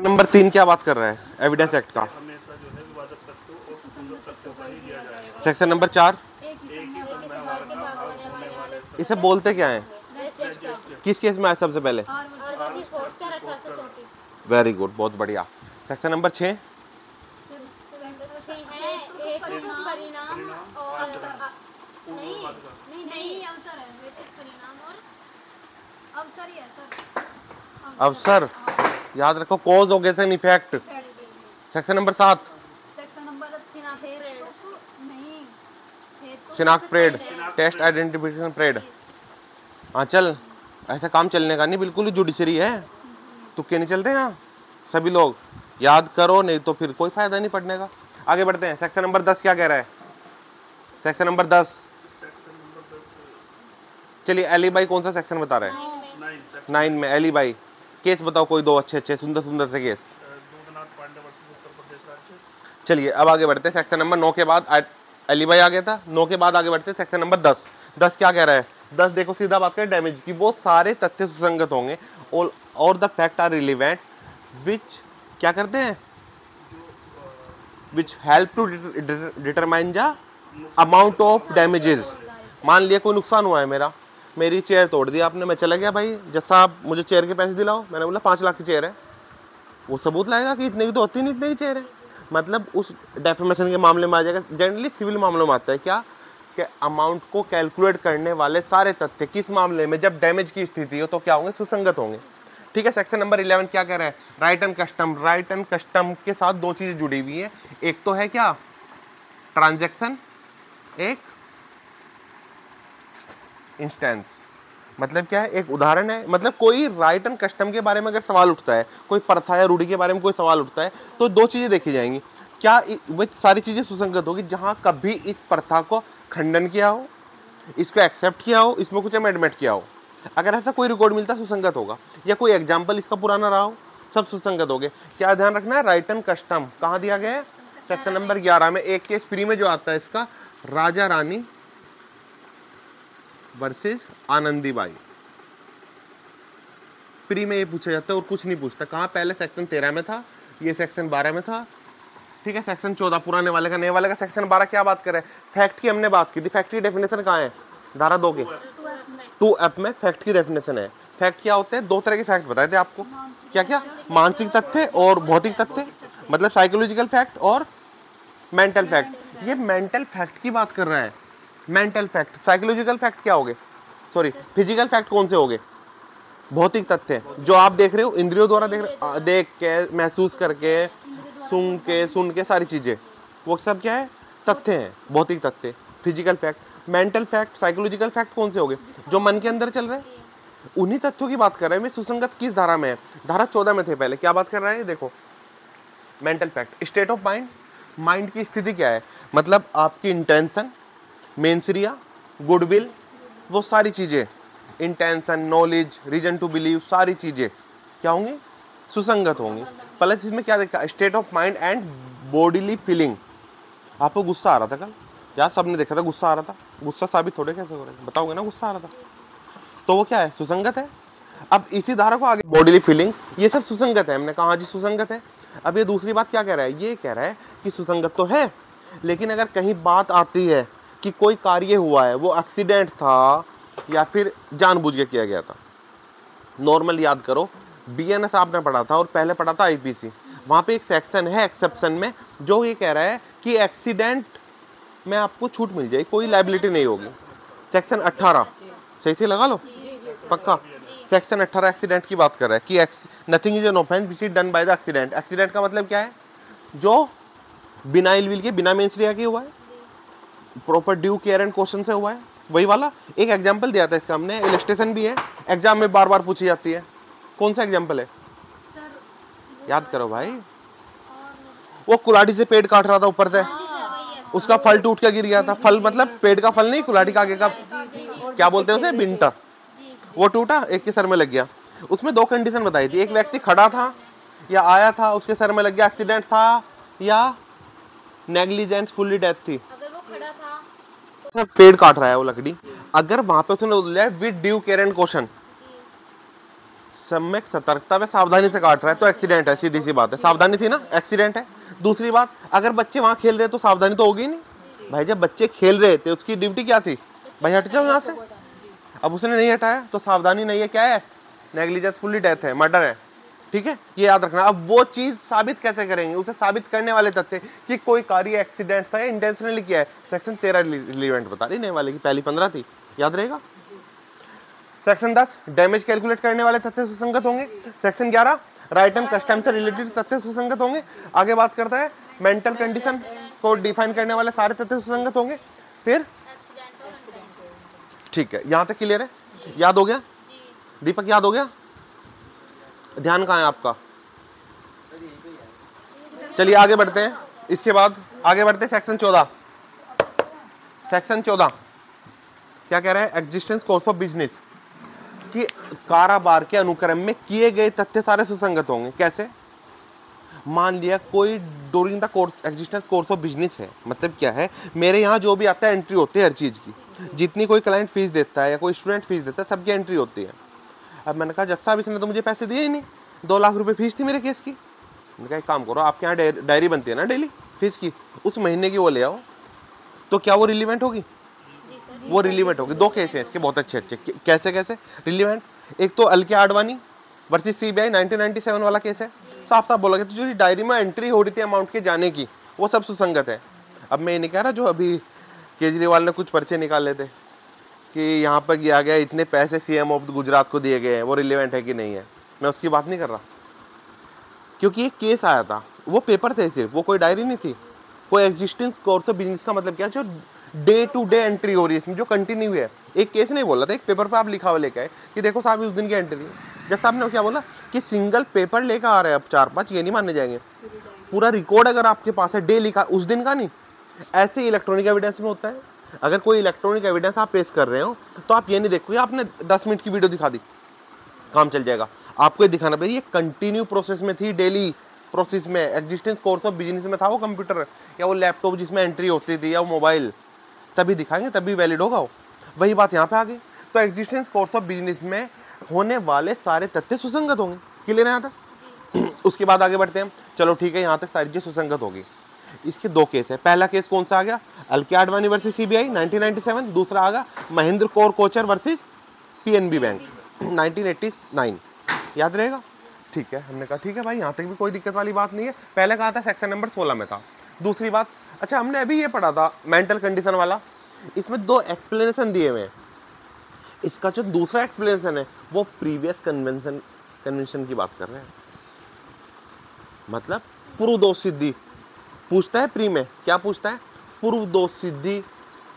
Number 3 क्या बात कर रहा है एविडेंस एक्ट का? सेक्शन नंबर 4 इसे बोलते क्या है? किस केस में आया सबसे पहले? वेरी गुड, बहुत बढ़िया। सेक्शन नंबर 6 अवसर, याद रखो, cause occasion effect. Section number 7 शिनाख्त परेड, टेस्ट आइडेंटिफिकेशन परेड। हाँ चल, ऐसा काम चलने का नहीं, बिल्कुल ही जुडिशरी है, तुक्के नहीं चलते यहाँ। सभी लोग याद करो, नहीं तो फिर कोई फायदा नहीं पढ़ने का। आगे बढ़ते हैं। सेक्शन नंबर 10 क्या कह रहा है? सेक्शन नंबर 10 चलिए, एलिबाई कौन सा सेक्शन बता रहा है? 9 में एलिबाई। केस बताओ कोई दो अच्छे अच्छे सुंदर सुंदर से केस। चलिए अब आगे बढ़ते हैं। सेक्शन नंबर 9 के बाद एलिबाई आ गया था, 9 के बाद आगे बढ़ते हैं सेक्शन नंबर 10। 10 क्या कह रहा है? 10 देखो सीधा बात करें डैमेज की, वो सारे तथ्य सुसंगत होंगे और the fact are relevant which क्या करते हैं? Which help to determine the amount of damages. मान लिया कोई नुकसान हुआ है मेरा, मेरी चेयर तोड़ दी आपने, मैं चला गया भाई जैसा आप मुझे चेयर के पैसे दिलाओ, मैंने बोला 5 लाख की चेयर है, वो सबूत लाएगा कि इतने की तो होती नहीं, इतने की चेयर है, मतलब उस डेफेमेशन के मामले में आ जाएगा। जनरली सिविल मामलों में आता है क्या कि अमाउंट को कैलकुलेट करने वाले सारे तथ्य किस मामले में, जब डैमेज की स्थिति हो तो क्या होंगे? सुसंगत होंगे। ठीक है। सेक्शन नंबर 11 क्या कह रहा है? Right and custom. Right and custom के साथ दो चीजें जुड़ी हुई है, एक तो है क्या? ट्रांजैक्शन, एक इंस्टेंस। मतलब क्या है? एक उदाहरण है। मतलब कोई राइट एंड कस्टम के बारे में अगर सवाल उठता है, कोई प्रथा या रूढ़ी के बारे में कोई सवाल उठता है, तो दो चीजें देखी जाएंगी। क्या वो सारी चीजें सुसंगत होगी? जहां कभी इस प्रथा को खंडन किया हो, इसको एक्सेप्ट किया हो, इसमें कुछ अमेंडमेंट किया हो, अगर ऐसा कोई रिकॉर्ड मिलता है सुसंगत होगा, या कोई एग्जाम्पल इसका पुराना रहा हो, सब सुसंगत हो गए। क्या ध्यान रखना है? राइट एंड कस्टम कहाँ दिया गया है? सेक्शन नंबर 11 में। एक केस फ्री में जो आता है इसका, राजा रानी वर्सेस आनंदीबाई, प्री में ये पूछा जाता है और कुछ नहीं पूछता। कहाँ? पहले सेक्शन 13 में था, ये सेक्शन 12 में था। ठीक है। सेक्शन 14 पुराने वाले का, नए वाले का। सेक्शन 12 क्या बात कर रहे हैं? फैक्ट की हमने बात की थी। फैक्ट की डेफिनेशन कहाँ है? धारा 2 के 2F में फैक्ट की डेफिनेशन है। फैक्ट क्या होते हैं? दो तरह के फैक्ट बताए थे आपको। क्या क्या? मानसिक तथ्य और भौतिक तथ्य, मतलब साइकोलॉजिकल फैक्ट और मेंटल फैक्ट। ये मेंटल फैक्ट की बात कर रहा है। Mental fact. साइकोलॉजिकल फैक्ट क्या हो गए? सॉरी, फिजिकल फैक्ट कौन से हो गए? भौतिक तथ्य जो आप देख रहे हो, इंद्रियों द्वारा देख के, महसूस करके, सुन के सारी चीजें, वो सब क्या है? तथ्य हैं, भौतिक तथ्य, physical fact. Mental fact, psychological fact कौन से हो गए? जो मन के अंदर चल रहे हैं, उन्हीं तथ्यों की बात कर रहे हैं। मैं सुसंगत किस धारा में है? धारा 14 में थे पहले। क्या बात कर रहा है? देखो, mental fact, state of mind, mind की स्थिति क्या है, मतलब आपकी इंटेंशन, मेंसरिया, गुडविल, वो सारी चीजें, intention, knowledge, reason to believe, सारी चीजें क्या होंगी? सुसंगत होंगी। प्लस इसमें क्या देखा? State of mind and bodily feeling. आपको गुस्सा आ रहा था कल यार, सबने देखा था गुस्सा आ रहा था। गुस्सा साबित थोड़े कैसे हो रहा है? बताओगे ना गुस्सा आ रहा था, तो वो क्या है? सुसंगत है। अब इसी धारा को आगे, बॉडीली फीलिंग, ये सब सुसंगत है। हमने कहा जी सुसंगत है। अब ये दूसरी बात क्या कह रहा है? ये कह रहा है कि सुसंगत तो है, लेकिन अगर कहीं बात आती है कि कोई कार्य हुआ है, वो एक्सीडेंट था या फिर जानबूझ के किया गया था। नॉर्मल याद करो, BNS आपने पढ़ा था और पहले पढ़ा था IPC। वहां पे एक सेक्शन है एक्सेप्शन में, जो ये कह रहा है कि एक्सीडेंट में आपको छूट मिल जाएगी, कोई लायबिलिटी नहीं होगी। सेक्शन 18 सही से लगा लो, पक्का। सेक्शन 18 एक्सीडेंट की बात कर रहा है कि nothing is an offence which is done by the accident. Accident का मतलब क्या है? जो बिना इल विल के, बिना मेंसरिया के हुआ है, proper due care and question से हुआ है, वही वाला। एक एग्जांपल दिया था इसका हमने, इलस्ट्रेशन भी है, एग्जाम में बार बार पूछी जाती है। कौन सा एग्जांपल है? याद करो भाई। वो कुल्हाड़ी से पेड़ काट रहा था ऊपर से, उसका फल टूट के गिर गया था। फल मतलब पेड़ का फल नहीं, कुल्हाड़ी का आगे का, क्या बोलते हैं उसे? बिंटा। वो टूटा, एक के सर में लग गया। उसमें दो कंडीशन बताई थी, एक व्यक्ति खड़ा था या आया था, उसके सर में लग गया, एक्सीडेंट था, या नेग्लिजेंस फुल्ली डेथ थी। अगर वो खड़ा था तो पेड़ काट रहा है वो लकड़ी, अगर वहां पे उसने बोला with due care and question, सम्यक सतर्कता व सावधानी से काट रहा है तो एक्सीडेंट है, सीधी सी बात है। सावधानी थी ना, एक्सीडेंट है। दूसरी बात, अगर बच्चे वहां खेल रहे तो सावधानी तो होगी नहीं भाई। जब बच्चे खेल रहे थे उसकी ड्यूटी क्या थी, भाई हट जाओ यहाँ से। अब उसने नहीं हटाया तो सावधानी नहीं है, क्या है, नेग्लिजेंस, फुल्ली डेथ है, मर्डर है। ठीक है, ये याद रखना। अब वो चीज साबित कैसे करेंगे, उसे साबित करने वाले तथ्य कि कोई कार्य एक्सीडेंट था या इंटेंशनली किया है, सेक्शन 13 रिलेवेंट बता रही, नए वाले की पहली 15 थी, याद रहेगा। सेक्शन 10 डैमेज कैलकुलेट करने वाले तथ्य सुसंगत होंगे। सेक्शन 11 राइट एंड कस्टम से रिलेटेड तथ्य सुसंगत होंगे। आगे बात करता है मेंटल कंडीशन को डिफाइन करने वाले सारे तथ्य सुसंगत होंगे। फिर ठीक है, यहां तक क्लियर है, याद हो गया दीपक, याद हो गया, ध्यान कहाँ है आपका। चलिए आगे बढ़ते हैं, इसके बाद आगे बढ़ते हैं सेक्शन 14। सेक्शन 14 क्या कह रहा है, एग्जिस्टेंस कोर्स ऑफ बिजनेस कि कारोबार के अनुक्रम में किए गए तथ्य सारे सुसंगत होंगे। कैसे, मान लिया कोई during the course existence course of business है, मतलब क्या है, मेरे यहाँ जो भी आता है एंट्री होती है हर चीज की, जितनी कोई क्लाइंट फीस देता है या कोई स्टूडेंट फीस देता है सबकी एंट्री होती है। अब मैंने कहा जज साहब इसने तो मुझे पैसे दिए ही नहीं, 2 लाख रुपए फीस थी मेरे केस की। मैंने कहा एक काम करो, आपके यहाँ डायरी बनती है ना डेली फीस की, उस महीने की वो ले आओ, तो क्या वो रिलीवेंट होगी, वो रिलीवेंट होगी। 2 केस हैं इसके बहुत अच्छे अच्छे, कैसे कैसे रिलीवेंट, एक तो अलके आडवाणी वर्सेस सीबीआई 1997 वाला केस है, साफ साफ बोला गया तो जो डायरी में एंट्री हो रही थी अमाउंट के जाने की वो सब सुसंगत है। अब मैं ये नहीं कह रहा जो अभी केजरीवाल ने कुछ पर्चे निकाले थे कि यहाँ पर गया गया इतने पैसे सीएम ऑफ गुजरात को दिए गए हैं, वो रिलेवेंट है कि नहीं है, मैं उसकी बात नहीं कर रहा, क्योंकि एक केस आया था, वो पेपर थे सिर्फ, वो कोई डायरी नहीं थी। कोई एग्जिस्टेंस कोर्स ऑफ बिजनेस का मतलब क्या, जो डे टू डे एंट्री हो रही है इसमें, जो कंटिन्यू है। एक केस नहीं बोला था, एक पेपर पे आप लिखा हुआ लेके आए कि देखो साहब उस दिन की एंट्री, जब साहब ने क्या बोला कि सिंगल पेपर लेकर आ रहे हैं अब 4-5, ये नहीं मानने जाएंगे, पूरा रिकॉर्ड अगर आपके पास है डे लिखा उस दिन का नहीं। ऐसे इलेक्ट्रॉनिक एविडेंस में होता है, अगर कोई इलेक्ट्रॉनिक एविडेंस आप पेश कर रहे हो तो आप ये नहीं देखोगे आपने 10 मिनट की वीडियो दिखा दी काम चल जाएगा, आपको ये दिखाना पड़ेगा ये कंटिन्यू प्रोसेस में थी, डेली प्रोसेस में, एग्जिस्टेंस कोर्स ऑफ बिजनेस में था वो कंप्यूटर या वो लैपटॉप जिसमें एंट्री होती थी या वो मोबाइल, तभी दिखाएंगे तभी वैलिड होगा वो। वही बात यहाँ पे आ गई, तो एग्जिस्टेंस कोर्स ऑफ बिजनेस में होने वाले सारे तथ्य सुसंगत होंगे। क्लियर है यहाँ तक। उसके बाद आगे बढ़ते हैं, चलो ठीक है यहाँ तक सारी चीजें सुसंगत होगी। इसके 2 केस है, पहला केस कौन सा आ गया, अलके आडवाणी वर्सेस सीबीआई 1997, दूसरा आ गया Mahendra Kaur Kochhar versus PNB bank 1989, याद रहेगा। ठीक है, हमने कहा ठीक है भाई यहाँ तक भी कोई दिक्कत वाली बात नहीं है। पहले कहा था सेक्शन नंबर 16 में था। दूसरी बात, अच्छा हमने अभी ये पढ़ा था मेंटल कंडीशन वाला, इसमें 2 एक्सप्लेनेशन दिए हुए हैं। इसका जो दूसरा एक्सप्लेनेशन है वो प्रीवियस कन्वेंशन की बात कर रहे हैं, मतलब पूर्व दोष सिद्धि पूछता है। प्री में क्या पूछता है, पूर्व दोष सिद्धि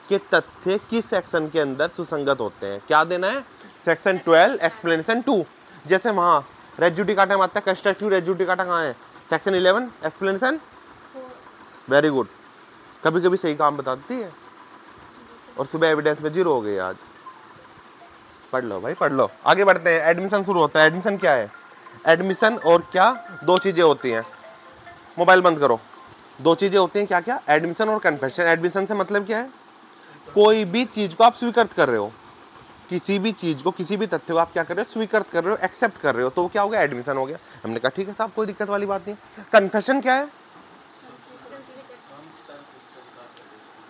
के तथ्य किस सेक्शन के अंदर सुसंगत होते हैं, क्या देना है, सेक्शन 12 एक्सप्लेनेशन 2। जैसे वहां रेज जुडिकाटा में आता है, कंस्ट्रक्टिव रेज जुडिकाटा कहाँ है, सेक्शन 11 एक्सप्लेनेशन 4। वेरी गुड, कभी कभी सही काम बताती है और सुबह एविडेंस में 0 हो गई आज। पढ़ लो भाई पढ़ लो, आगे बढ़ते हैं। एडमिशन शुरू होता है। एडमिशन क्या है, एडमिशन और क्या 2 चीजें होती हैं, मोबाइल बंद करो। 2 चीजें होती हैं, क्या क्या, एडमिशन और कन्फेशन। एडमिशन से मतलब क्या है, कोई भी चीज को आप स्वीकृत कर रहे हो, किसी भी चीज को, किसी भी तथ्य को आप क्या कर रहे हो, स्वीकृत कर रहे हो, एक्सेप्ट कर रहे हो, तो वो क्या हो गया, एडमिशन हो गया। हमने कहा ठीक है साहब कोई दिक्कत वाली बात नहीं। कन्फेशन क्या है,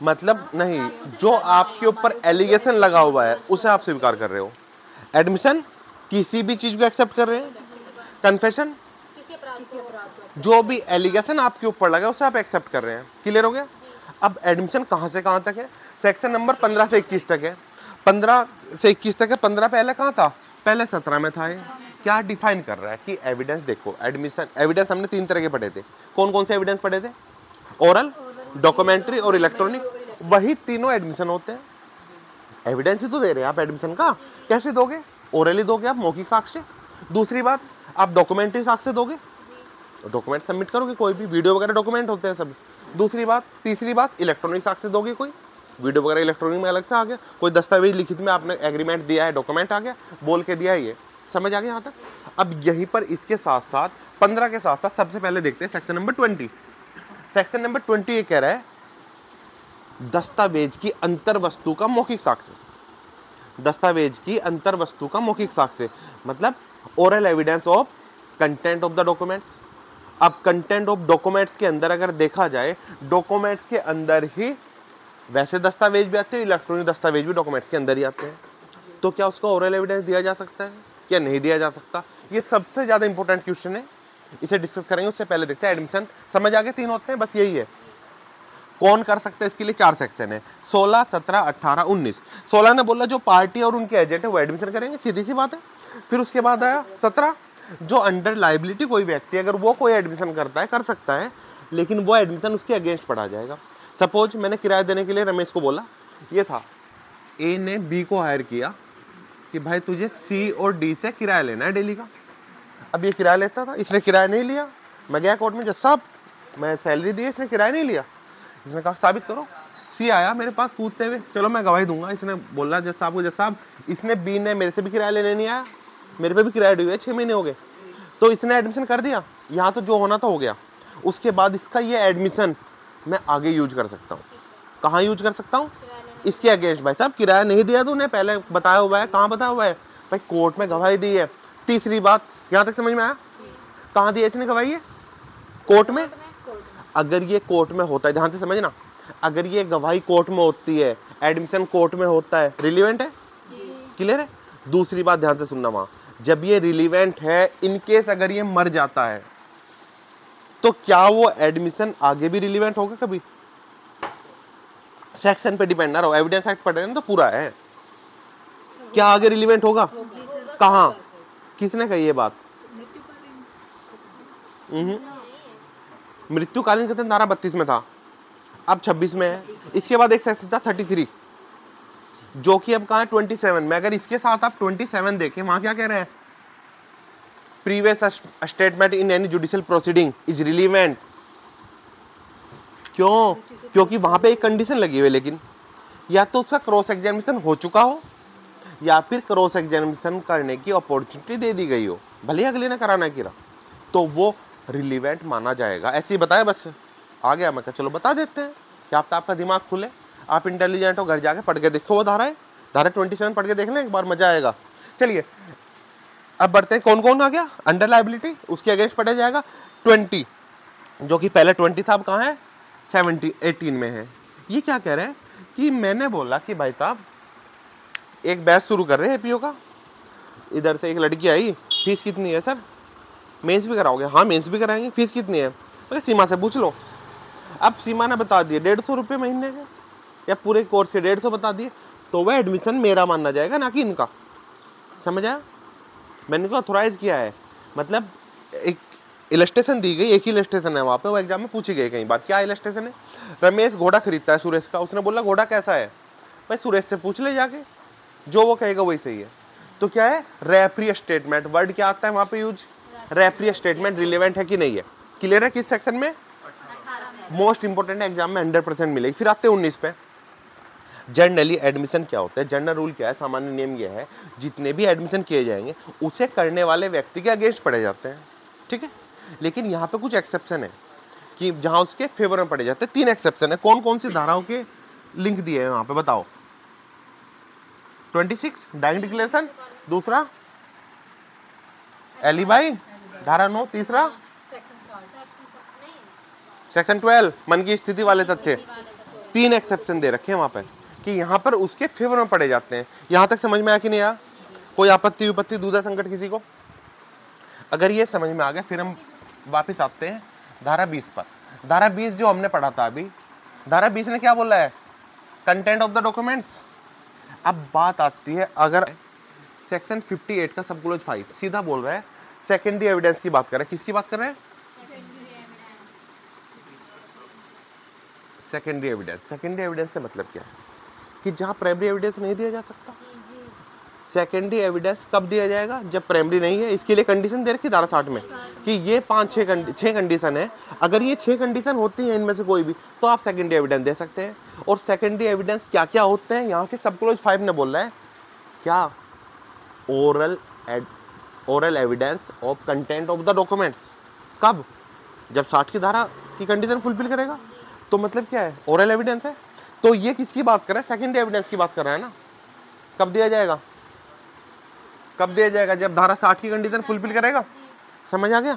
मतलब नहीं, जो आपके ऊपर एलिगेशन लगा हुआ है उसे आप स्वीकार कर रहे हो। एडमिशन किसी भी चीज को एक्सेप्ट कर रहे हैं, कन्फेशन जो भी एलिगेशन आपके ऊपर लगा उसे आप एक्सेप्ट कर रहे हैं। क्लियर हो गया। अब एडमिशन कहां से कहां तक है, सेक्शन नंबर 15 से 21 तक है। 15 से 21 तक है। 15 पहले कहां था, पहले 17 में था। ये क्या डिफाइन कर रहा है कि एविडेंस, देखो एडमिशन एविडेंस हमने 3 तरह के पढ़े थे। कौन कौन से एविडेंस पढ़े थे, ओरल, डॉक्यूमेंट्री और इलेक्ट्रॉनिक, वही तीनों एडमिशन होते हैं। एविडेंस ही तो दे रहे हैं आप एडमिशन का, कैसे दोगे, ओरली दोगे आप, मौखिक साक्ष्य। दूसरी बात, आप डॉक्यूमेंट्री साक्ष्य दोगे, डॉक्यूमेंट सबमिट करोगे, कोई भी वीडियो वगैरह डॉक्यूमेंट होते हैं सब। दूसरी बात, तीसरी बात, इलेक्ट्रॉनिक साक्ष्य दोगे, कोई वीडियो वगैरह इलेक्ट्रॉनिक में अलग से आ गया, कोई दस्तावेज लिखित में आपने एग्रीमेंट दिया है, डॉक्यूमेंट आ गया, बोल के दिया है, ये समझ आ गया यहाँ तक। अब यहीं पर इसके साथ साथ 15 के साथ साथ सबसे पहले देखते हैं सेक्शन नंबर 20। सेक्शन नंबर 20 ये कह रहा है दस्तावेज की अंतर वस्तु का मौखिक साक्ष्य। दस्तावेज की अंतर वस्तु का मौखिक साक्ष्य मतलब oral evidence of content of the documents. अब कंटेंट ऑफ डॉक्यूमेंट्स के अंदर अगर देखा जाए, डॉक्यूमेंट्स के अंदर ही वैसे दस्तावेज भी आते हैं, इलेक्ट्रॉनिक दस्तावेज भी डॉक्यूमेंट्स के अंदर ही आते हैं, तो क्या उसका ओरल एविडेंस दिया जा सकता है या नहीं दिया जा सकता? ये सबसे ज्यादा इंपॉर्टेंट क्वेश्चन है, इसे डिस्कस करेंगे। उससे पहले देखते हैं एडमिशन, समझ आ गए? 3 होते हैं, बस यही है। कौन कर सकता है इसके लिए? 4 सेक्शन है, 16, 17, 18, 19। 16 ने बोला जो पार्टी और उनके एजेंट है वो एडमिशन करेंगे, सीधी सी बात है। फिर उसके बाद आया 17, जो अंडर लाइबिलिटी कोई व्यक्ति अगर वो कोई एडमिशन करता है, कर सकता है, लेकिन वो एडमिशन उसके अगेंस्ट पढ़ा जाएगा। सपोज मैंने किराया देने के लिए रमेश को बोला, ये था, ए ने बी को हायर किया कि भाई तुझे सी और डी से किराया लेना है डेली का। अब ये किराया लेता था, इसने किराया नहीं लिया, मैं गया कोर्ट में, जज साहब मैं सैलरी दी, इसने किराया नहीं लिया। इसने कहा साबित करो। सी आया मेरे पास कूदते हुए, चलो मैं गवाही दूंगा। इसने बोला जज साहब को, जज साहब इसने बी ने मेरे से भी किराया लेने नहीं आया, मेरे पे भी किराया ड्यू है, 6 महीने हो गए, तो इसने एडमिशन कर दिया। यहाँ तो जो होना था हो गया। उसके बाद इसका ये एडमिशन मैं आगे यूज कर सकता हूँ। कहाँ यूज कर सकता हूँ? इसके अगेंस्ट। भाई साहब किराया नहीं दिया तूने, पहले बताया हुआ है, कहाँ बताया हुआ है? भाई कोर्ट में गवाही दी है। तीसरी बात, यहाँ तक समझ में आया? कहाँ दी है इसने गवाही? है कोर्ट में। अगर ये कोर्ट में होता है, ध्यान से समझना, अगर ये गवाही कोर्ट में होती है, एडमिशन कोर्ट में होता है, रिलीवेंट है? क्लियर है? दूसरी बात ध्यान से सुनना, वहां जब ये रिलीवेंट है, इनकेस अगर ये मर जाता है तो क्या वो एडमिशन आगे भी रिलीवेंट होगा कभी? सेक्शन पे डिपेंड ना रहो, एविडेंस एक्ट पढ़ रहे हैं तो पूरा है, क्या आगे रिलीवेंट होगा? कहाँ? किसने कही ये बात? मृत्युकालीन कथन धारा 32 में था, अब 26 में है। इसके बाद एक सेक्शन था 33, जो कि अब कहाँ है? 27 में। अगर इसके साथ आप 27 देखें, वहां क्या कह रहे हैं? Previous statement in any judicial proceeding is relevant. क्यों? क्योंकि वहां पे एक कंडीशन लगी हुई है, लेकिन या तो उसका क्रॉस एग्जामिनेशन हो चुका हो या फिर क्रॉस एग्जामिनेशन करने की अपॉर्चुनिटी दे दी गई हो, भले अगले ने कराना किया, तो वो रिलीवेंट माना जाएगा। ऐसे ही बताया, बस आ गया। मैं कहा चलो बता देते हैं, क्या आपका दिमाग खुले, आप इंटेलिजेंट हो, घर जाके पढ़ के देखो वो धारा है, धारा 27 पढ़ के देख लें एक बार, मजा आएगा। चलिए अब बढ़ते हैं, कौन कौन आ गया? अंडर लाइबिलिटी, उसके अगेंस्ट पढ़ा जाएगा 20, जो कि पहले 20 था, अब कहाँ है? 18 में है। ये क्या कह रहे हैं कि मैंने बोला कि भाई साहब एक बैच शुरू कर रहे हैं एपीओ का, इधर से एक लड़की आई, फीस कितनी है सर? मेंस भी कराओगे? हाँ मेंस भी कराएंगे, फीस कितनी है? तो सीमा से पूछ लो। अब सीमा ने बता दिए 150 रुपये महीने के, या पूरे कोर्स के 150 बता दिए, तो वह एडमिशन मेरा मानना जाएगा, ना कि इनका। समझ आया? मैंने इनको ऑथोराइज किया है, मतलब एक इलस्ट्रेशन दी गई, एक ही इलस्ट्रेशन है वहाँ पे, वो एग्जाम में पूछी गई कई बार। क्या इलस्ट्रेशन है? रमेश घोड़ा खरीदता है सुरेश का, उसने बोला घोड़ा कैसा है? भाई सुरेश से पूछ ले जाके, जो वो कहेगा वही सही है। तो क्या है? रेफरी स्टेटमेंट, वर्ड क्या आता है वहाँ पे यूज? रेफरी स्टेटमेंट रिलेवेंट है कि नहीं है? क्लियर है? किस सेक्शन में? मोस्ट इंपोर्टेंट है, एग्जाम में 100% मिलेगी। फिर आते हैं 19 पे। जनरली एडमिशन क्या होता है? जनरल रूल क्या है? सामान्य नियम यह है, जितने भी एडमिशन किए जाएंगे उसे करने वाले व्यक्ति के अगेंस्ट पढ़े जाते हैं, ठीक है? लेकिन यहाँ पे कुछ एक्सेप्शन है कि जहां उसके फेवर में पढ़े जाते हैं। 3 एक्सेप्शन है। कौन कौन सी धाराओं के लिंक दिए हैं वहां पे बताओ? 26 डाइंग डिक्लेरेशन, दूसरा एलिबाई, धारा 9, तीसरा सेक्शन 12 मन की स्थिति वाले तथ्य। 3 एक्सेप्शन दे रखे हैं वहां पे कि यहाँ पर उसके फेवर में पढ़े जाते हैं। यहां तक समझ में आया कि नहीं आया? कोई आपत्ति विपत्ति, दूसरा संकट किसी को? अगर ये समझ में आ गया, फिर हम वापस आते हैं धारा 20 पर। धारा 20 जो हमने पढ़ा था अभी, धारा 20 ने क्या बोला है? Content of the documents. अब बात आती है, अगर सेक्शन 58 का सब क्लॉज 5 सीधा बोल रहा है सेकेंडरी एविडेंस की बात कर रहे हैं। किसकी बात कर रहे हैं? Secondary evidence. सेकेंडरी एविडेंस से मतलब क्या है? कि जहां प्राइमरी एविडेंस नहीं दिया जा सकता, सेकेंडरी एविडेंस कब दिया जाएगा? जब प्राइमरी नहीं है। इसके लिए कंडीशन दे रखी धारा 60 में कि ये 5-6 कंडीशन है। अगर ये 6 कंडीशन होती हैं इनमें से कोई भी, तो आप सेकेंडरी एविडेंस दे सकते हैं। और सेकेंडरी एविडेंस क्या क्या होते हैं? यहाँ के सब क्लॉज 5 ने बोल रहा है क्या? Oral evidence of content of the documents. कब? जब 60 की धारा की कंडीशन फुलफिल करेगा। तो मतलब क्या है? ओरल एविडेंस है। तो ये किसकी बात कर रहा है? सेकेंडरी एविडेंस की बात कर रहा है ना। कब दिया जाएगा? कब दिया जाएगा? जब धारा 60 की कंडीशन फुलफिल करेगा। समझ आ गया?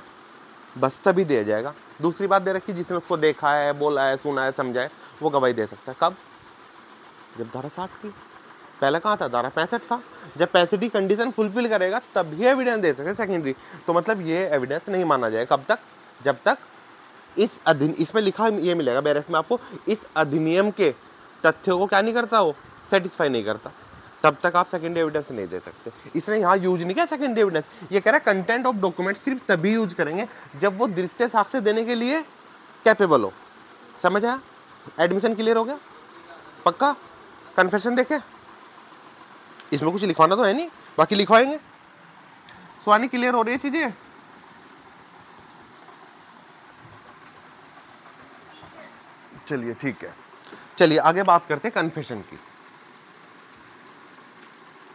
बस तभी दिया जाएगा। दूसरी बात दे रखी, जिसने उसको देखा है, बोला है, सुना है, समझा है, वो गवाही दे सकता है। कब? जब धारा 60 की। पहले कहाँ था? धारा 65 था। जब 65 की कंडीशन फुलफिल करेगा तभी एविडेंस दे सके सेकेंडरी। तो मतलब ये एविडेंस नहीं माना जाएगा। कब तक? जब तक इसमें लिखा ये मिलेगा बैरक में आपको, इस अधिनियम के तथ्यों को क्या नहीं करता, वो सेटिस्फाई नहीं करता, तब तक आप सेकेंडरी एविडेंस नहीं दे सकते। इसने यहाँ यूज नहीं किया सेकेंडरी एविडेंस। ये कह रहा है कंटेंट ऑफ डॉक्यूमेंट सिर्फ तभी यूज करेंगे जब वो द्वितीय साक्ष्य देने के लिए कैपेबल हो। समझ आया? एडमिशन क्लियर हो गया? पक्का? कन्फेशन देखे? इसमें कुछ लिखवाना तो है नहीं, बाकी लिखवाएंगे। स्वानी क्लियर हो रही है चीजें? चलिए ठीक है, चलिए आगे बात करते हैं कन्फेशन की।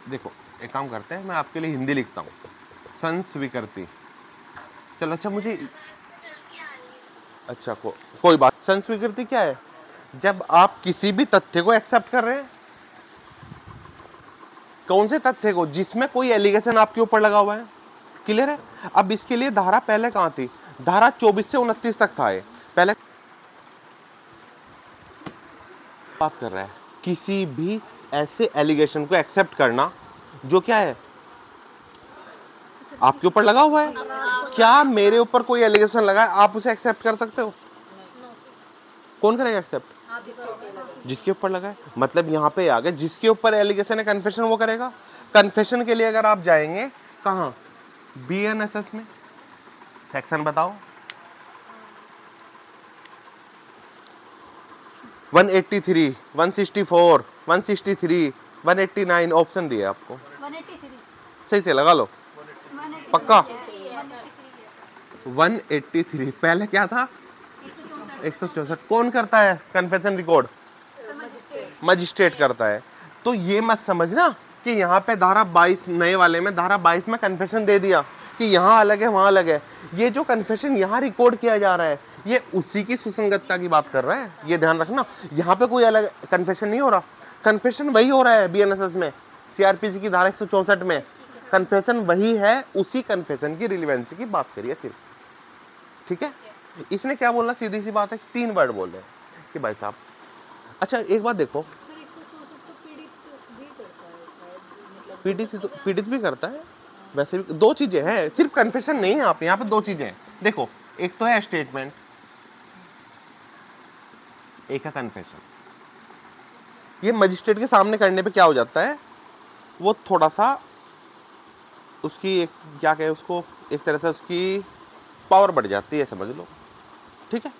देखो एक काम करते हैं, मैं आपके लिए हिंदी लिखता हूँ, संस्वीकृति। चलो अच्छा मुझे अच्छा कोई बात। संस्वीकृति क्या है? जब आप किसी भी तथ्य को एक्सेप्ट कर रहे हैं। कौन से तथ्य को? जिसमें कोई एलिगेशन आपके ऊपर लगा हुआ है। क्लियर है? अब इसके लिए धारा पहले कहां थी? धारा 24 से 29 तक था। ये पहले बात कर रहा है किसी भी ऐसे एलिगेशन को एक्सेप्ट करना जो क्या है, आपके ऊपर लगा हुआ है। क्या मेरे ऊपर कोई एलिगेशन लगा है, आप उसे एक्सेप्ट कर सकते हो? कौन करेगा एक्सेप्ट? जिसके ऊपर लगा है। मतलब यहाँ पे आ गया, जिसके ऊपर एलिगेशन है कन्फेशन वो करेगा। कन्फेशन के लिए अगर आप जाएंगे कहाँ? BNSS में। सेक्शन बताओ। 183, 164, 163, 189 ऑप्शन दिए आपको। 183 सही से लगा लो। पक्का? 183 पहले क्या था? 164। कौन करता है कन्फेशन रिकॉर्ड? मजिस्ट्रेट करता है। तो ये मत समझना कि यहाँ पे धारा 22 नए वाले में धारा 22 में कन्फेशन दे दिया कि यहाँ अलग है वहां अलग है। ये जो कन्फेशन यहाँ रिकॉर्ड किया जा रहा है ये उसी की सुसंगतता की बात कर रहा है, ये ध्यान रखना। यहाँ पे कोई अलग कन्फेशन नहीं हो रहा, कन्फेशन वही हो रहा है। BNSS में CRPC की धारा 164 में कन्फेशन वही है, उसी कन्फेशन की रिलेवेंसी की बात करिए सिर्फ। ठीक है? इसने क्या बोलना, सीधी सी बात है, 3 वर्ड बोल रहे हैं कि भाई साहब। अच्छा एक बात देखो, पीड़ित भी करता है। वैसे भी 2 चीजें हैं, सिर्फ कन्फेशन नहीं है। आप यहाँ पे 2 चीजें हैं। देखो एक तो है स्टेटमेंट, एक है कन्फेशन। ये मजिस्ट्रेट के सामने करने पे क्या हो जाता है, वो थोड़ा सा उसकी एक क्या कहे उसको, एक तरह से उसकी पावर बढ़ जाती है, समझ लो। ठीक है?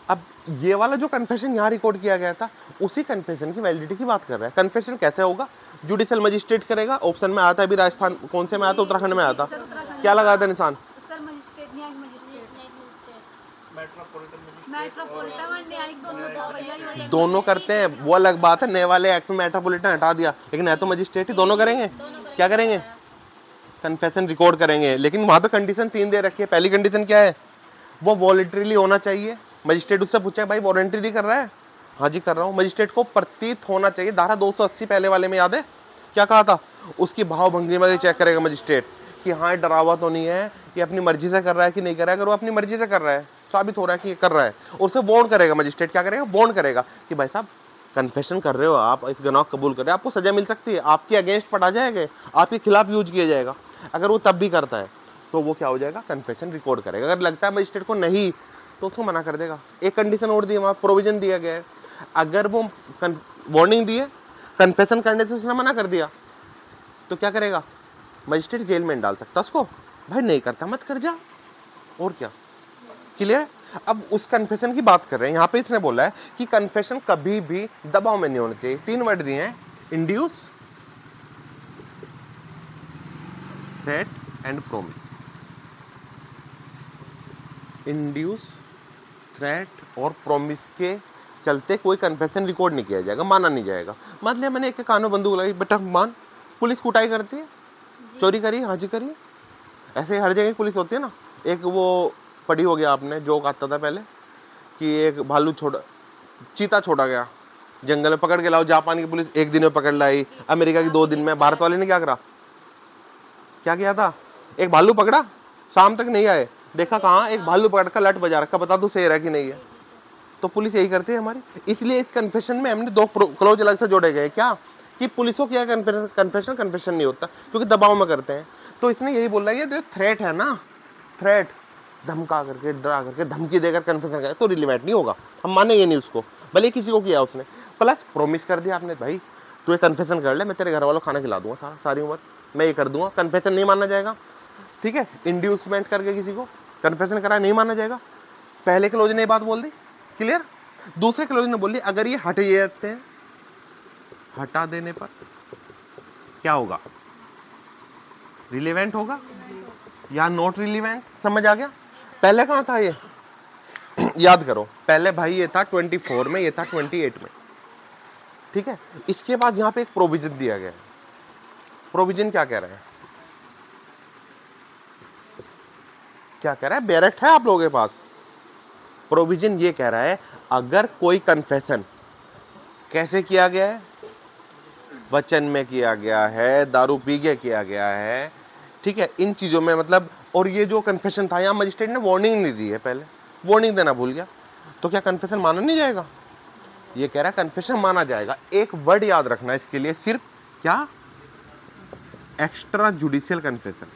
अब ये वाला जो कन्फेशन यहाँ रिकॉर्ड किया गया था उसी कन्फेशन की वैलिडिटी की बात कर रहा है। कन्फेशन कैसे होगा? जुडिशियल मजिस्ट्रेट करेगा। ऑप्शन में आता है अभी राजस्थान, कौन से में आता? उत्तराखंड में आता। क्या लगा था निशान? सर मजिस्ट्रेट, न्यायिक मजिस्ट्रेट, मेट्रोपॉलिटन दोनों करते हैं, वो अलग बात है। नए वाले एक्ट में मेट्रोपॉलिटन हटा दिया, लेकिन है तो मजिस्ट्रेट ही। दोनों करेंगे। क्या करेंगे? कन्फेशन रिकॉर्ड करेंगे। लेकिन वहां पे कंडीशन 3 दे रखी है। पहली कंडीशन क्या है? वो वॉलंटरीली होना चाहिए। मजिस्ट्रेट उससे पूछा भाई वॉलंटरी कर रहा है? हाँ जी कर रहा हूँ। मजिस्ट्रेट को प्रतीत होना चाहिए। धारा 280 पहले वाले में याद है क्या कहा था? उसकी भाव भंगी में चेक करेगा मजिस्ट्रेट कि हाँ डरावा तो नहीं है, ये अपनी मर्जी से कर रहा है कि नहीं कर रहा है। अगर वो अपनी मर्जी से कर रहा है, साबित हो रहा है कि ये कर रहा है, और उसे बॉन्ड करेगा मजिस्ट्रेट। क्या करेगा? बॉन्ड करेगा कि भाई साहब कन्फेशन कर रहे हो आप, इस गुनाह कबूल कर रहे हो, आपको सजा मिल सकती है, आपके अगेंस्ट पढ़ा जाएगा, आपके खिलाफ यूज किया जाएगा। अगर वो तब भी करता है तो वो क्या हो जाएगा? कन्फेशन रिकॉर्ड करेगा। अगर लगता है मजिस्ट्रेट को नहीं तो उसको मना कर देगा। एक कंडीशन और दी, वहाँ प्रोविजन दिया गया है, अगर वो वार्निंग दी है, कन्फेशन करने से उसने मना कर दिया तो क्या करेगा? मजिस्ट्रेट जेल में डाल सकता उसको। भाई नहीं करता मत कर जा, और क्या। क्लियर? अब उस कन्फेशन की बात कर रहे हैं। यहाँ पे इसने बोला है कि कन्फेशन कभी भी दबाव में नहीं होना चाहिए। 3 वर्ड दिए हैं, induce, threat and promise. Induce, threat और प्रॉमिस के चलते कोई कन्फेशन रिकॉर्ड नहीं किया जाएगा, माना नहीं जाएगा। मान लिया मैंने एक कान में बंदूक लगाई, बेटा मान, पुलिस कुटाई करती है, चोरी करी, हाँ जी करिए। ऐसे हर जगह पुलिस होती है ना। एक वो पढ़ी हो गया आपने, जोक आता था पहले कि एक भालू छोड़ा, चीता छोड़ा गया जंगल में, पकड़ के लाओ। जापान की पुलिस 1 दिन में पकड़ लाई, अमेरिका की 2 दिन में। भारत वाले ने क्या करा? क्या किया था? एक भालू पकड़ा, शाम तक नहीं आए, देखा कहाँ, एक भालू पकड़ कर लट बजा रखा, बता तू शेर है कि नहीं है। तो पुलिस यही करती है हमारी, इसलिए इस कन्फेशन में हमने दो क्लोज अलग से जोड़े गए, क्या कि पुलिस को क्या कन्फेशन नहीं होता क्योंकि दबाव में करते हैं। तो इसने यही बोला ये जो थ्रेट है ना, थ्रेट, धमका करके, डरा करके, धमकी देकर कन्फेशन करे तो रिलेवेंट नहीं होगा, हम मानेंगे नहीं उसको, भले किसी को किया उसने। प्लस प्रोमिस कर दिया आपने, भाई तू ये कन्फेशन कर ले, मैं तेरे घर वालों को खाना खिला दूंगा सारी उम्र, मैं ये कर दूंगा, कन्फेशन नहीं माना जाएगा। ठीक है, इंड्यूसमेंट करके किसी को कन्फेशन करा नहीं माना जाएगा। पहले क्लोज ने बात बोल दी, क्लियर। दूसरे क्लोज ने बोल दी अगर ये हट जाते हैं, हटा देने पर क्या होगा, रिलेवेंट होगा या नॉट रिलेवेंट, समझ आ गया। पहले कहां था ये याद करो, पहले भाई ये था 24 में, ये था 28 में, ठीक है। इसके बाद यहां पे एक प्रोविजन दिया गया है। प्रोविजन क्या कह रहा है, क्या कह रहा है, डायरेक्ट है आप लोगों के पास। प्रोविजन ये कह रहा है अगर कोई कन्फेशन कैसे किया गया है, वचन में किया गया है, दारू पी के किया गया है, ठीक है, इन चीजों में मतलब, और ये जो कन्फेशन था यहाँ मजिस्ट्रेट ने वार्निंग नहीं दी है, पहले वार्निंग देना भूल गया, तो क्या कन्फेशन माना नहीं जाएगा। ये कह रहा है कन्फेशन माना जाएगा। एक वर्ड याद रखना इसके लिए सिर्फ, क्या, एक्स्ट्रा जुडिशियल कन्फेशन।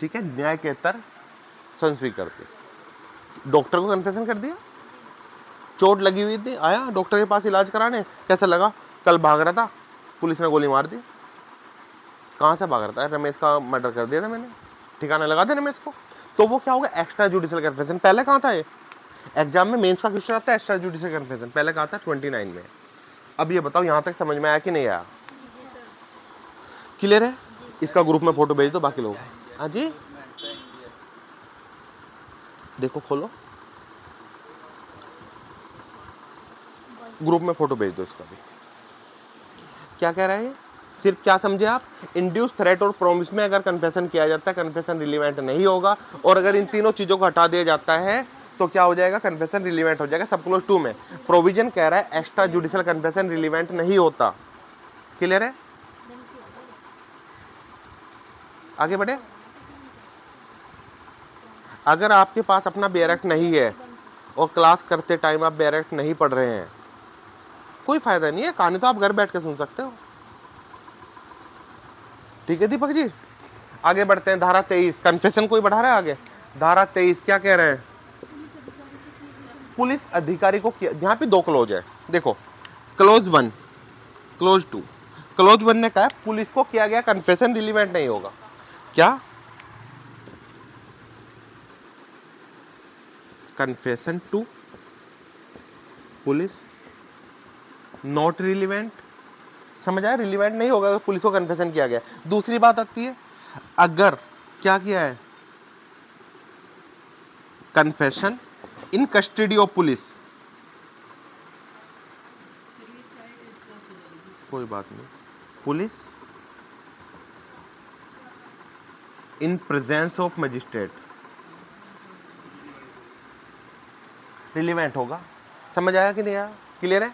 ठीक है, न्याय के तर संस्वी करते, डॉक्टर को कन्फेशन कर दिया, चोट लगी हुई थी, आया डॉक्टर के पास इलाज कराने, कैसा लगा, कल भाग रहा था, पुलिस ने गोली मार दी। कहां से भाग रहा था, रमेश का मर्डर कर दिया था मैंने, ठिकाना लगा दे रमेश को। तो वो क्या होगा, एक्स्ट्रा जुडिशियल कन्फेशन। पहले कहां था, ये एग्जाम में मेंस का क्वेश्चन आता है एक्स्ट्रा जुडिशियल कन्फेशन, पहले कहा था 29 में। अब ये बताओ यहां तक समझ में आया कि नहीं आया, क्लियर है। इसका ग्रुप में फोटो भेज दो बाकी लोग। हाँ जी, देखो खोलो, ग्रुप में फोटो भेज दो इसका भी। क्या कह रहा है ये, सिर्फ क्या समझे आप, इंड्यूस, थ्रेट और प्रॉमिस में अगर कन्फेशन किया जाता है कन्फेशन रिलेवेंट नहीं होगा, और अगर इन तीनों चीजों को हटा दिया जाता है तो क्या हो जाएगा, कन्फेशन रिलेवेंट हो जाएगा। सब क्लोज 2 में प्रोविजन कह रहा है एक्स्ट्रा जुडिशियल कन्फेशन रिलेवेंट नहीं होता, क्लियर है। आगे बढ़े, अगर आपके पास अपना बैरक नहीं है और क्लास करते टाइम आप बैरक नहीं पढ़ रहे हैं, कोई फायदा नहीं है, कहानी तो आप घर बैठ के सुन सकते हो। ठीक है दीपक जी, आगे बढ़ते हैं। धारा 23, कन्फेशन कोई बढ़ा रहा है आगे। धारा 23 क्या कह रहे हैं, पुलिस अधिकारी को किया, यहाँ पे 2 क्लोज है, देखो क्लोज 1, क्लोज 2। क्लोज 1 ने कहा पुलिस को किया गया कन्फेशन रिलेवेंट नहीं होगा, क्या, confession to police not relevant, समझ आया, रिलेवेंट नहीं होगा पुलिस को कन्फेशन किया गया। दूसरी बात आती है, अगर क्या किया है, confession in custody of police, कोई बात नहीं, police in presence of magistrate, relevant होगा। समझ आया कि नहीं आया, क्लियर है।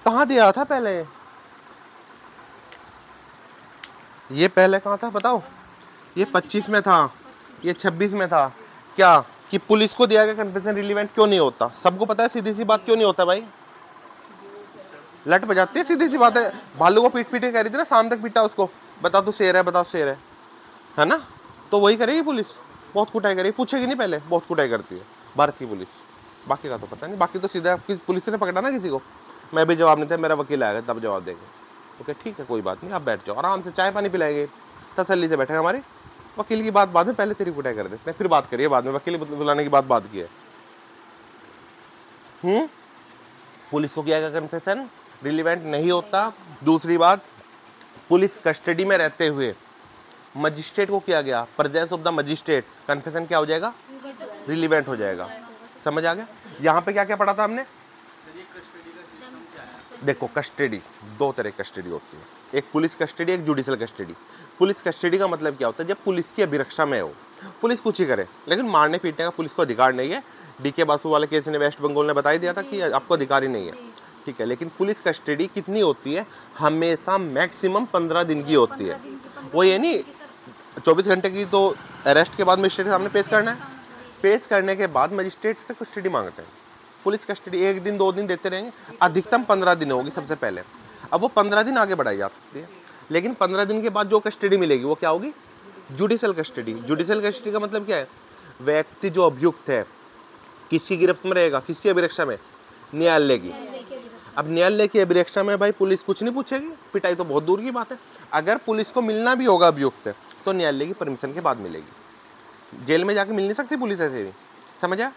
कहां दिया था पहले, ये पहले कहां था बताओ, ये 25 में था, ये 26 में था, क्या कि पुलिस को दिया गया कन्फेशन रिलेवेंट क्यों नहीं होता। सबको पता है सीधी सी बात क्यों नहीं होता भाई, लट बजाते हैं, सीधी सी बात है। भालू को पीट पीट के कह रही थी ना, शाम तक पीटा उसको, बता तू शेर है, बताओ शेर है ना, तो वही करेगी पुलिस, बहुत कुटाई करेगी, पूछेगी नहीं पहले, बहुत कुटाई करती है भारत की पुलिस। बाकी का तो पता नहीं, बाकी तो सीधा पुलिस ने पकड़ा ना किसी को, मैं भी जवाब नहीं था, मेरा वकील आएगा तब जवाब देंगे। ओके ठीक है, कोई बात नहीं, आप बैठ जाओ आराम से, चाय पानी पिलाएंगे, तसल्ली से बैठेंगे। हमारी वकील की बात बाद में, पहले तेरी कुटाई कर देते हैं, फिर बात करिए बाद में, वकील बुलाने की बात की है। पुलिस को किया गया कन्फेशन रिलेवेंट नहीं होता। दूसरी बात, पुलिस कस्टडी में रहते हुए मजिस्ट्रेट को किया गया, presence of the magistrate, confession क्या हो जाएगा, रिलेवेंट हो जाएगा। समझ आ गया। यहाँ पे क्या क्या पढ़ा था हमने, देखो कस्टडी, 2 तरह की कस्टडी होती है, एक पुलिस कस्टडी, एक जुडिशियल कस्टडी। पुलिस कस्टडी का मतलब क्या होता है, जब पुलिस की अभिरक्षा में हो, पुलिस कुछ ही करे, लेकिन मारने पीटने का पुलिस को अधिकार नहीं है। डीके बासु वाले केस ने वेस्ट बंगाल ने बता ही दिया था कि आपको अधिकार ही नहीं है। ठीक है, लेकिन पुलिस कस्टडी कितनी होती है? हमेशा मैक्सिमम 15 दिन की होती है। वो ये नहीं 24 घंटे की, तो अरेस्ट के बाद मजिस्ट्रेट के सामने पेश करना है, पेश करने के बाद मजिस्ट्रेट से कस्टडी मांगते हैं। पुलिस कस्टडी 1 दिन 2 दिन देते रहेंगे, अधिकतम 15 दिन होगी सबसे पहले। अब वो 15 दिन आगे बढ़ाई जा सकती है, लेकिन 15 दिन के बाद जो कस्टडी मिलेगी वो क्या होगी? Judicial custody. जुडिशियल कस्टडी का मतलब क्या है? व्यक्ति जो अभियुक्त है किसकी गिरफ्त में रहेगा? किसकी अभिरक्षा में? न्यायालय की। अब न्यायालय की अभिरक्षा में भाई पुलिस कुछ नहीं पूछेगी, पिटाई तो बहुत दूर की बात है। अगर पुलिस को मिलना भी होगा अभियुक्त से तो न्यायालय की परमिशन के बाद मिलेगी, जेल में जाके मिल नहीं सकती पुलिस ऐसे भी, समझा?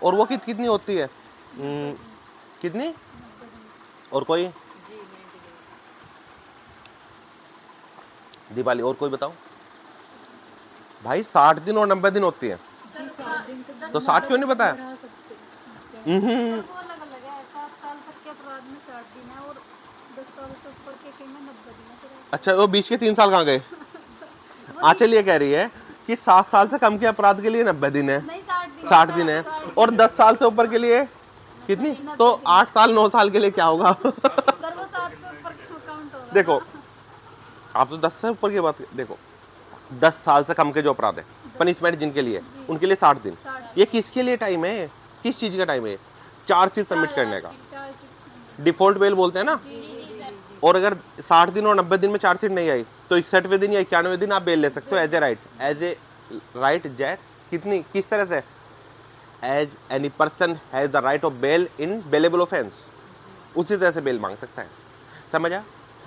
और वो कितनी होती है? कितनी? और कोई दीपाली, और कोई बताओ भाई? 60 दिन और 90 दिन होती है, तो 60 क्यों नहीं बताया? वो अलग अलग है। 7 साल तक के अपराध में 60 दिन है और 10 साल से ऊपर के में 90 दिन है। अच्छा, वो बीच के 3 साल कहाँ गए? आंचल ये कह रही है कि 7 साल से कम के अपराध के लिए 90 दिन है, नहीं 60 दिन है, और 10 साल से ऊपर के लिए कितनी? तो 8 साल 9 साल के लिए क्या होगा? सर वो 7 से ऊपर के काउंट होगा। देखो आप तो 10 से ऊपर की बात, देखो 10 साल से कम के जो अपराध है पनिशमेंट जिनके लिए, उनके लिए 60 दिन। ये किसके लिए टाइम है? किस चीज का टाइम है? चार्जशीट सबमिट करने का, डिफॉल्ट बेल बोलते हैं ना। और अगर 60 दिन और 90 दिन में चार्जशीट नहीं आई तो 61वें दिन या 91वें दिन आप बेल ले सकते हो एज ए राइट जैट। कितनी, किस तरह से? As any person has the right of bail in bailable offence, उसी तरह से बेल मांग सकता है, समझा?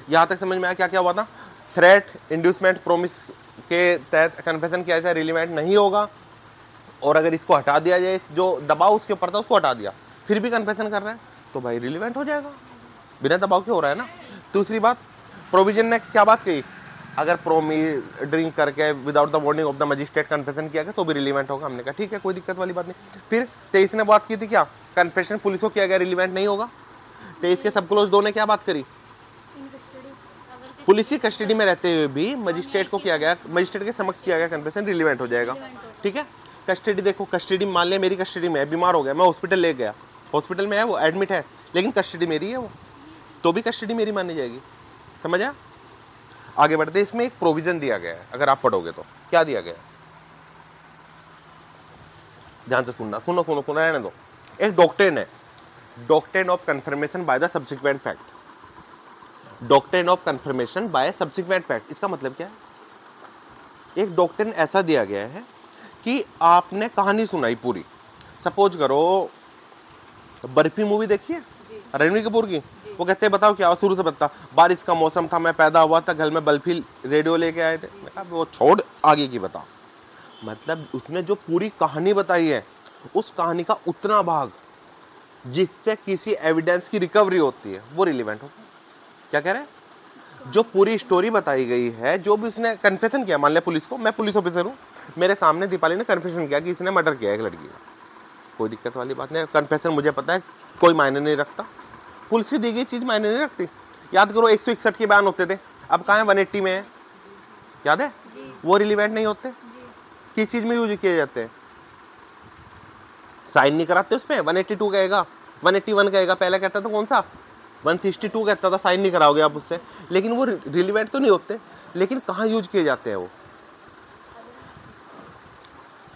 यहाँ तक समझ में आया क्या क्या हुआ था? थ्रेट, इंड्यूसमेंट, प्रोमिस के तहत कन्फेशन किया जाए, रिलीवेंट नहीं होगा। और अगर इसको हटा दिया जाए, जो दबाव उसके ऊपर था उसको हटा दिया, फिर भी कन्फेशन कर रहा है तो भाई रिलीवेंट हो जाएगा, बिना दबाव के हो रहा है ना। दूसरी बात, प्रोविजन ने क्या बात कही? अगर प्रोमी ड्रिंक करके without the warning of the magistrate confession किया गया तो भी रिलीवेंट होगा। हमने कहा ठीक है, कोई दिक्कत वाली बात नहीं। फिर 23 ने बात की थी क्या? कन्फेशन पुलिस को किया गया रिलीवेंट नहीं होगा। 23 के सब क्लोज 2 ने क्या बात करी? पुलिस की कस्टडी में रहते हुए भी मजिस्ट्रेट को किया गया, मजिस्ट्रेट के समक्ष किया गया कन्फेशन रिलीवेंट हो जाएगा, ठीक है। कस्टडी देखो, कस्टडी मान लिया मेरी कस्टडी में है, बीमार हो गया, मैं हॉस्पिटल ले गया, हॉस्पिटल में है वो, एडमिट है, लेकिन कस्टडी मेरी है वो, तो भी कस्टडी मेरी मानी जाएगी, समझा? आगे बढ़ते, इसमें एक प्रोविजन दिया गया है, अगर आप पढ़ोगे तो क्या दिया गया है, ध्यान से सुनना, सुनो सुनो सुनो, रहने दो। एक डॉक्ट्रिन है, doctrine of confirmation by the subsequent fact, doctrine of confirmation bye subsequent fact. इसका मतलब क्या है? एक डॉक्ट्रिन ऐसा दिया गया है कि आपने कहानी सुनाई पूरी, सपोज करो बर्फी मूवी देखी है रणवीर कपूर की, वो कहते हैं बताओ क्या, शुरू से बता, बारिश का मौसम था, मैं पैदा हुआ था, घर में बर्फी रेडियो लेके आए थे, मैं कहा वो छोड़, आगे की बता। मतलब उसने जो पूरी कहानी बताई है, उस कहानी का उतना भाग जिससे किसी एविडेंस की रिकवरी होती है वो रिलेवेंट होता है। क्या कह रहे हैं? जो पूरी स्टोरी बताई गई है, जो भी उसने कन्फेशन किया, मान लिया पुलिस को, मैं पुलिस ऑफिसर हूँ, मेरे सामने दीपाली ने कन्फेशन किया कि इसने मर्डर किया है एक लड़की का, कोई दिक्कत वाली बात नहीं, कन्फेशन मुझे पता है कोई मायने नहीं रखता, पुलिस की दी गई चीज मायने नहीं रखती। याद करो 161 के बयान होते थे, अब कहाँ है 180 में है, याद है? वो रिलीवेंट नहीं होते, किस चीज में यूज किए जाते हैं? साइन नहीं कराते उसमें, 182 कहेगा, 181 कहेगा, पहले कहता था कौन सा 162 कहता था, साइन नहीं कराओगे आप उससे, लेकिन वो रिलीवेंट तो नहीं होते, लेकिन कहाँ यूज किए जाते हैं वो?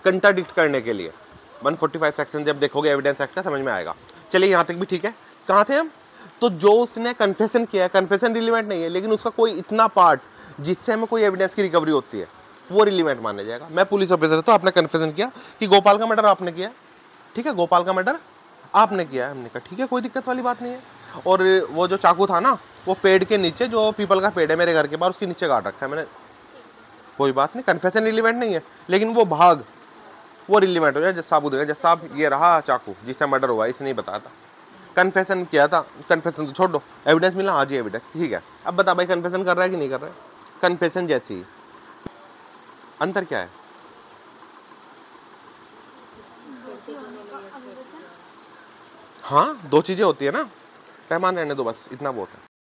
कंट्राडिक्ट करने के लिए। 145 सेक्शन जब देखोगे एविडेंस एक्ट का समझ में आएगा। चलिए यहाँ तक भी ठीक है, कहाँ थे हम? तो जो उसने कन्फेशन किया, कन्फेशन रिलीवेंट नहीं है, लेकिन उसका कोई इतना पार्ट जिससे हमें कोई एविडेंस की रिकवरी होती है वो रिलीवेंट माना जाएगा। मैं पुलिस ऑफिसर तो आपने कन्फेशन किया कि गोपाल का मर्डर आपने किया, ठीक है, गोपाल का मर्डर आपने किया है, हमने कहा ठीक है, कोई दिक्कत वाली बात नहीं है। और वो जो चाकू था ना, वो पेड़ के नीचे, जो पीपल का पेड़ है मेरे घर के पास, उसके नीचे काट रखा है मैंने, कोई बात नहीं, कन्फेशन रिलीवेंट नहीं है, लेकिन वो भाग वो रिलीवेंट हो जाए। जज साहब देगा, जज साहब ये रहा चाकू जिससे मर्डर हुआ, इसने नहीं बताया था, कन्फेशन किया था, कन्फेशन तो छोड़ दो, एविडेंस मिला, हाँ जी एविडेंस, ठीक है। अब बता भाई कन्फेशन कर रहा है कि नहीं कर रहा है? कन्फेशन जैसी, अंतर क्या है? हाँ, दो चीजें होती है ना, रहमान रहने दो, बस इतना बहुत है।